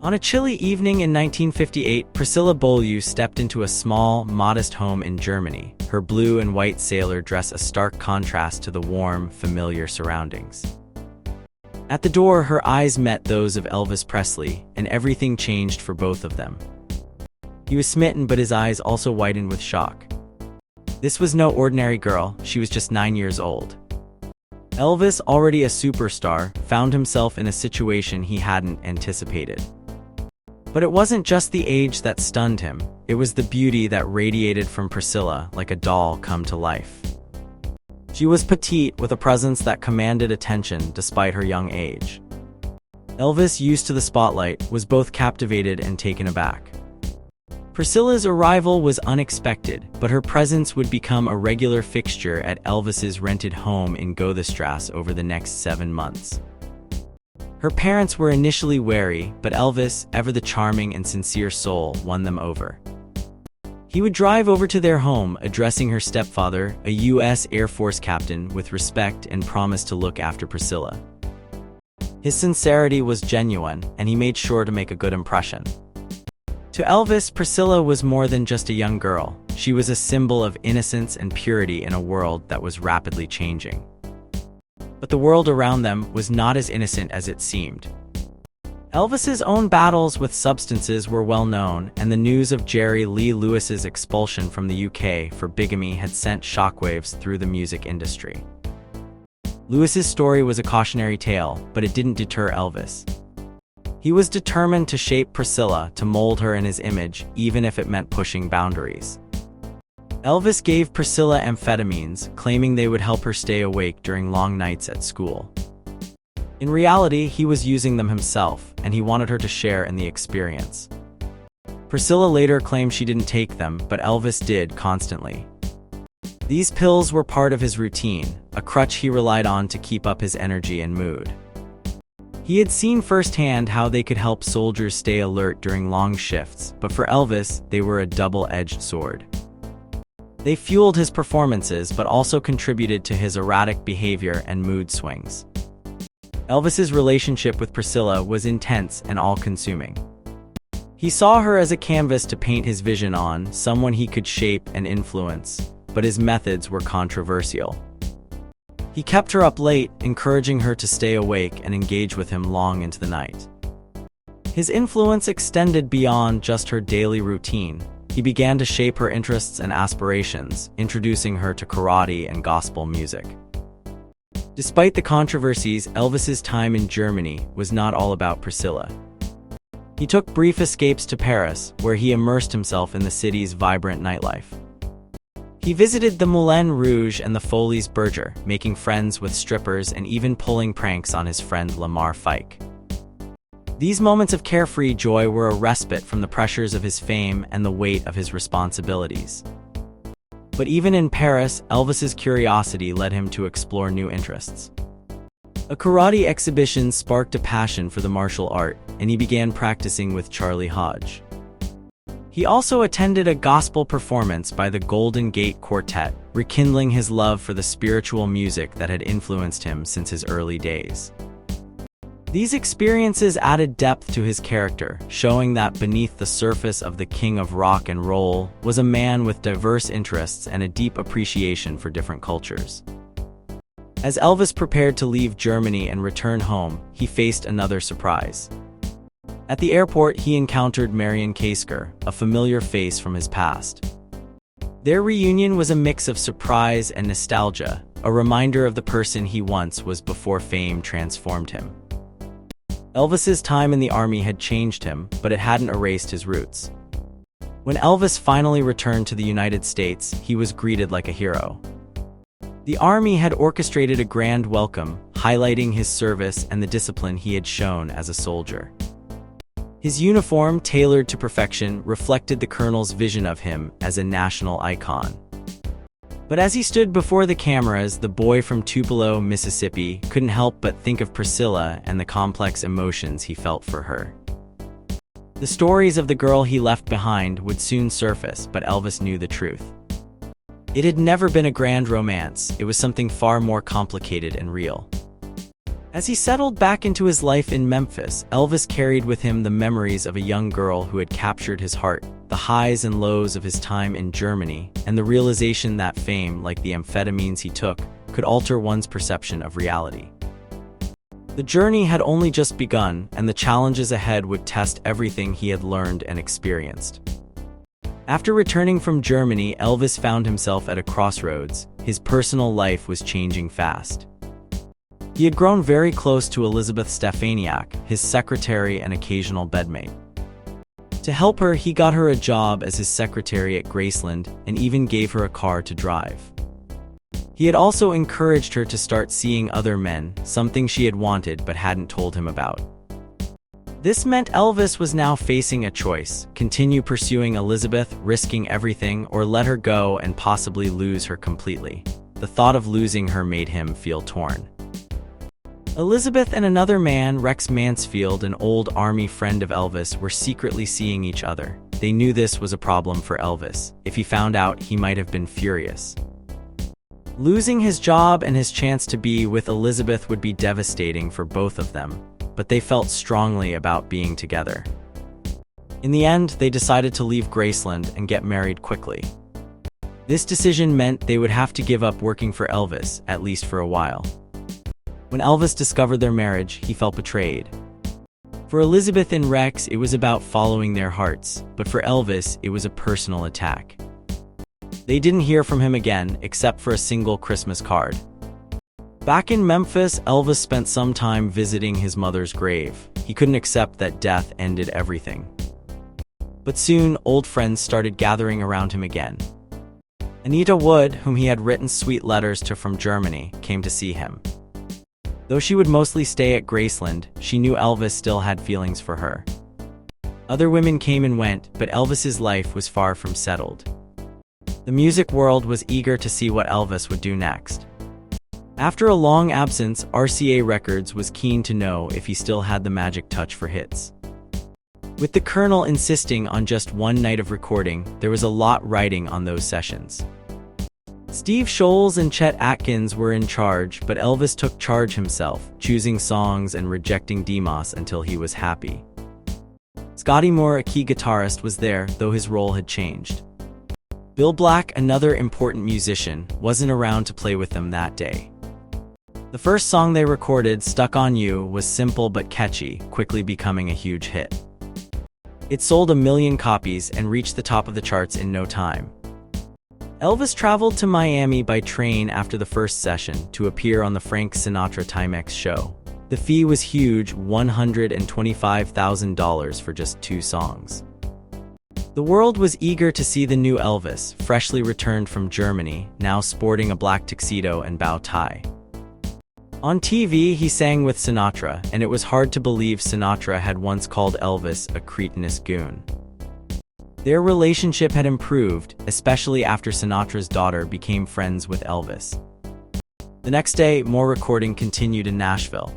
On a chilly evening in 1958, Priscilla Beaulieu stepped into a small, modest home in Germany. Her blue and white sailor dress a stark contrast to the warm, familiar surroundings. At the door, her eyes met those of Elvis Presley, and everything changed for both of them. He was smitten, but his eyes also widened with shock. This was no ordinary girl, she was just 9 years old. Elvis, already a superstar, found himself in a situation he hadn't anticipated. But it wasn't just the age that stunned him, it was the beauty that radiated from Priscilla like a doll come to life. She was petite, with a presence that commanded attention despite her young age. Elvis, used to the spotlight, was both captivated and taken aback. Priscilla's arrival was unexpected, but her presence would become a regular fixture at Elvis's rented home in Gothastrasse over the next 7 months. Her parents were initially wary, but Elvis, ever the charming and sincere soul, won them over. He would drive over to their home, addressing her stepfather, a U.S. Air Force captain, with respect and promised to look after Priscilla. His sincerity was genuine, and he made sure to make a good impression. To Elvis, Priscilla was more than just a young girl. She was a symbol of innocence and purity in a world that was rapidly changing. But the world around them was not as innocent as it seemed. Elvis's own battles with substances were well known, and the news of Jerry Lee Lewis's expulsion from the UK for bigamy had sent shockwaves through the music industry. Lewis's story was a cautionary tale, but it didn't deter Elvis. He was determined to shape Priscilla, to mold her in his image, even if it meant pushing boundaries. Elvis gave Priscilla amphetamines, claiming they would help her stay awake during long nights at school. In reality, he was using them himself, and he wanted her to share in the experience. Priscilla later claimed she didn't take them, but Elvis did constantly. These pills were part of his routine, a crutch he relied on to keep up his energy and mood. He had seen firsthand how they could help soldiers stay alert during long shifts, but for Elvis, they were a double-edged sword. They fueled his performances, but also contributed to his erratic behavior and mood swings. Elvis's relationship with Priscilla was intense and all-consuming. He saw her as a canvas to paint his vision on, someone he could shape and influence, but his methods were controversial. He kept her up late, encouraging her to stay awake and engage with him long into the night. His influence extended beyond just her daily routine. He began to shape her interests and aspirations, introducing her to karate and gospel music. Despite the controversies, Elvis's time in Germany was not all about Priscilla. He took brief escapes to Paris, where he immersed himself in the city's vibrant nightlife. He visited the Moulin Rouge and the Folies Bergère, making friends with strippers and even pulling pranks on his friend Lamar Fike. These moments of carefree joy were a respite from the pressures of his fame and the weight of his responsibilities. But even in Paris, Elvis's curiosity led him to explore new interests. A karate exhibition sparked a passion for the martial art, and he began practicing with Charlie Hodge. He also attended a gospel performance by the Golden Gate Quartet, rekindling his love for the spiritual music that had influenced him since his early days. These experiences added depth to his character, showing that beneath the surface of the king of rock and roll was a man with diverse interests and a deep appreciation for different cultures. As Elvis prepared to leave Germany and return home, he faced another surprise. At the airport, he encountered Marion Kasker, a familiar face from his past. Their reunion was a mix of surprise and nostalgia, a reminder of the person he once was before fame transformed him. Elvis's time in the army had changed him, but it hadn't erased his roots. When Elvis finally returned to the United States, he was greeted like a hero. The army had orchestrated a grand welcome, highlighting his service and the discipline he had shown as a soldier. His uniform, tailored to perfection, reflected the colonel's vision of him as a national icon. But as he stood before the cameras, the boy from Tupelo, Mississippi, couldn't help but think of Priscilla and the complex emotions he felt for her. The stories of the girl he left behind would soon surface, but Elvis knew the truth. It had never been a grand romance, it was something far more complicated and real. As he settled back into his life in Memphis, Elvis carried with him the memories of a young girl who had captured his heart, the highs and lows of his time in Germany, and the realization that fame, like the amphetamines he took, could alter one's perception of reality. The journey had only just begun, and the challenges ahead would test everything he had learned and experienced. After returning from Germany, Elvis found himself at a crossroads. His personal life was changing fast. He had grown very close to Elizabeth Stefaniak, his secretary and occasional bedmate. To help her, he got her a job as his secretary at Graceland and even gave her a car to drive. He had also encouraged her to start seeing other men, something she had wanted but hadn't told him about. This meant Elvis was now facing a choice: continue pursuing Elizabeth, risking everything, or let her go and possibly lose her completely. The thought of losing her made him feel torn. Elizabeth and another man, Rex Mansfield, an old army friend of Elvis, were secretly seeing each other. They knew this was a problem for Elvis. If he found out, he might have been furious. Losing his job and his chance to be with Elizabeth would be devastating for both of them, but they felt strongly about being together. In the end, they decided to leave Graceland and get married quickly. This decision meant they would have to give up working for Elvis, at least for a while. When Elvis discovered their marriage, he felt betrayed. For Elizabeth and Rex, it was about following their hearts, but for Elvis, it was a personal attack. They didn't hear from him again, except for a single Christmas card. Back in Memphis, Elvis spent some time visiting his mother's grave. He couldn't accept that death ended everything. But soon, old friends started gathering around him again. Anita Wood, whom he had written sweet letters to from Germany, came to see him. Though she would mostly stay at Graceland, she knew Elvis still had feelings for her. Other women came and went, but Elvis's life was far from settled. The music world was eager to see what Elvis would do next. After a long absence, RCA Records was keen to know if he still had the magic touch for hits. With the Colonel insisting on just one night of recording, there was a lot riding on those sessions. Steve Scholes and Chet Atkins were in charge, but Elvis took charge himself, choosing songs and rejecting demos until he was happy. Scotty Moore, a key guitarist, was there, though his role had changed. Bill Black, another important musician, wasn't around to play with them that day. The first song they recorded, Stuck on You, was simple but catchy, quickly becoming a huge hit. It sold 1 million copies and reached the top of the charts in no time. Elvis traveled to Miami by train after the first session to appear on the Frank Sinatra Timex show. The fee was huge, $125,000 for just 2 songs. The world was eager to see the new Elvis, freshly returned from Germany, now sporting a black tuxedo and bow tie. On TV, he sang with Sinatra, and it was hard to believe Sinatra had once called Elvis a cretinous goon. Their relationship had improved, especially after Sinatra's daughter became friends with Elvis. The next day, more recording continued in Nashville.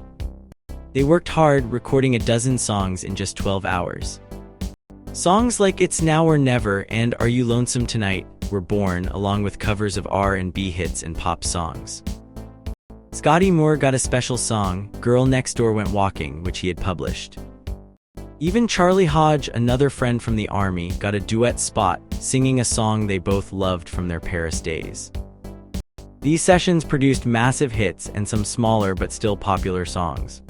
They worked hard, recording 12 songs in just 12 hours. Songs like It's Now or Never and Are You Lonesome Tonight were born, along with covers of R&B hits and pop songs. Scotty Moore got a special song, Girl Next Door Went Walking, which he had published. Even Charlie Hodge, another friend from the Army, got a duet spot, singing a song they both loved from their Paris days. These sessions produced massive hits and some smaller but still popular songs.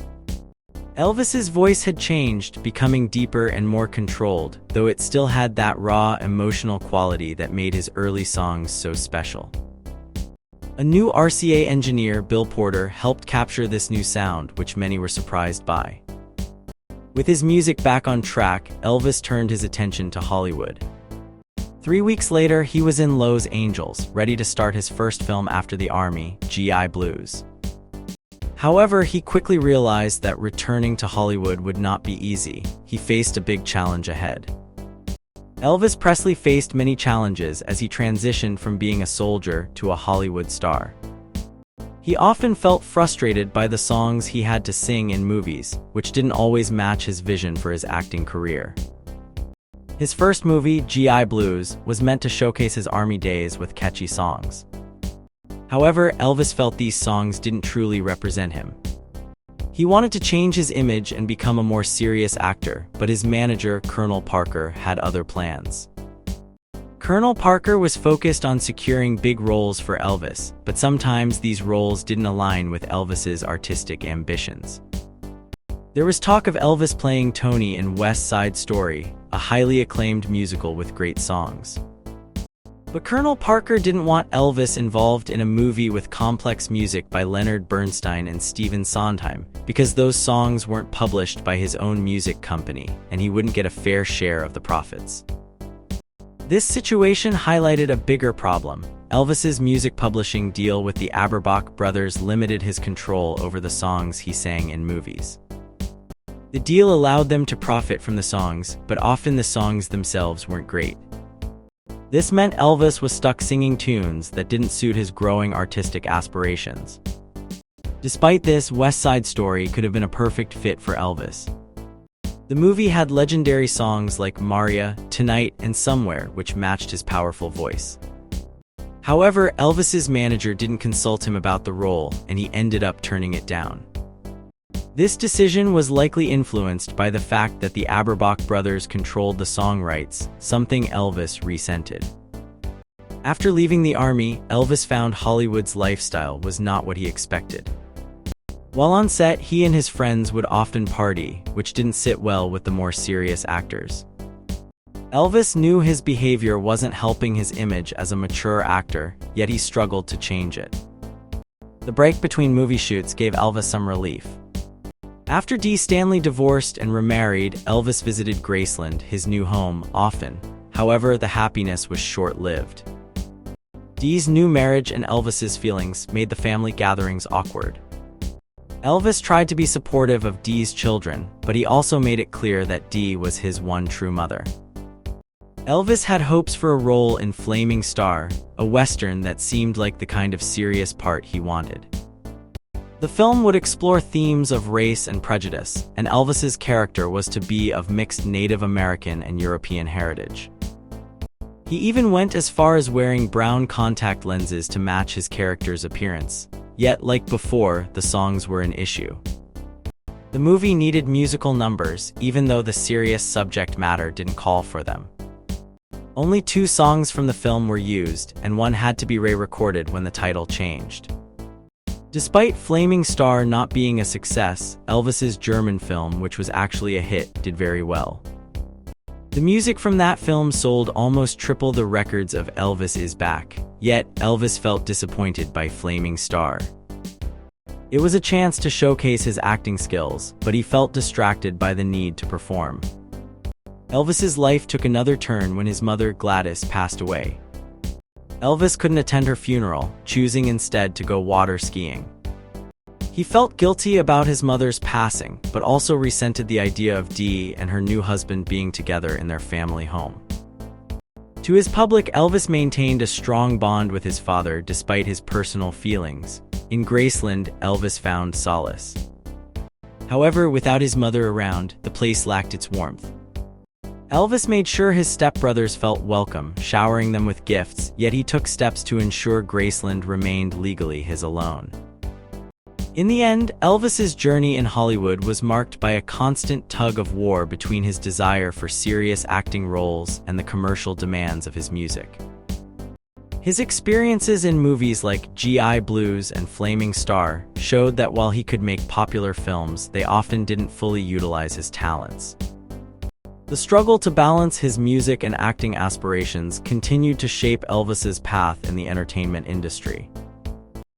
Elvis's voice had changed, becoming deeper and more controlled, though it still had that raw, emotional quality that made his early songs so special. A new RCA engineer, Bill Porter, helped capture this new sound, which many were surprised by. With his music back on track, Elvis turned his attention to Hollywood. 3 weeks later, he was in Los Angeles, ready to start his first film after the Army, GI Blues. However, he quickly realized that returning to Hollywood would not be easy. He faced a big challenge ahead. Elvis Presley faced many challenges as he transitioned from being a soldier to a Hollywood star. He often felt frustrated by the songs he had to sing in movies, which didn't always match his vision for his acting career. His first movie, GI Blues, was meant to showcase his Army days with catchy songs. However, Elvis felt these songs didn't truly represent him. He wanted to change his image and become a more serious actor, but his manager, Colonel Parker, had other plans. Colonel Parker was focused on securing big roles for Elvis, but sometimes these roles didn't align with Elvis's artistic ambitions. There was talk of Elvis playing Tony in West Side Story, a highly acclaimed musical with great songs. But Colonel Parker didn't want Elvis involved in a movie with complex music by Leonard Bernstein and Stephen Sondheim, because those songs weren't published by his own music company, and he wouldn't get a fair share of the profits. This situation highlighted a bigger problem. Elvis's music publishing deal with the Aberbach brothers limited his control over the songs he sang in movies. The deal allowed them to profit from the songs, but often the songs themselves weren't great. This meant Elvis was stuck singing tunes that didn't suit his growing artistic aspirations. Despite this, West Side Story could have been a perfect fit for Elvis. The movie had legendary songs like Maria, Tonight, and Somewhere, which matched his powerful voice. However, Elvis's manager didn't consult him about the role, and he ended up turning it down. This decision was likely influenced by the fact that the Aberbach brothers controlled the song rights, something Elvis resented. After leaving the army, Elvis found Hollywood's lifestyle was not what he expected. While on set, he and his friends would often party, which didn't sit well with the more serious actors. Elvis knew his behavior wasn't helping his image as a mature actor, yet he struggled to change it. The break between movie shoots gave Elvis some relief. After Dee Stanley divorced and remarried, Elvis visited Graceland, his new home, often. However, the happiness was short-lived. Dee's new marriage and Elvis's feelings made the family gatherings awkward. Elvis tried to be supportive of Dee's children, but he also made it clear that Dee was his one true mother. Elvis had hopes for a role in Flaming Star, a western that seemed like the kind of serious part he wanted. The film would explore themes of race and prejudice, and Elvis's character was to be of mixed Native American and European heritage. He even went as far as wearing brown contact lenses to match his character's appearance. Yet, like before, the songs were an issue. The movie needed musical numbers, even though the serious subject matter didn't call for them. Only 2 songs from the film were used, and one had to be re-recorded when the title changed. Despite Flaming Star not being a success, Elvis's German film, which was actually a hit, did very well. The music from that film sold almost triple the records of Elvis Is Back, yet Elvis felt disappointed by Flaming Star. It was a chance to showcase his acting skills, but he felt distracted by the need to perform. Elvis's life took another turn when his mother Gladys passed away. Elvis couldn't attend her funeral, choosing instead to go water skiing. He felt guilty about his mother's passing, but also resented the idea of Dee and her new husband being together in their family home. To his public, Elvis maintained a strong bond with his father despite his personal feelings. In Graceland, Elvis found solace. However, without his mother around, the place lacked its warmth. Elvis made sure his stepbrothers felt welcome, showering them with gifts, yet he took steps to ensure Graceland remained legally his alone. In the end, Elvis's journey in Hollywood was marked by a constant tug-of-war between his desire for serious acting roles and the commercial demands of his music. His experiences in movies like G.I. Blues and Flaming Star showed that while he could make popular films, they often didn't fully utilize his talents. The struggle to balance his music and acting aspirations continued to shape Elvis's path in the entertainment industry.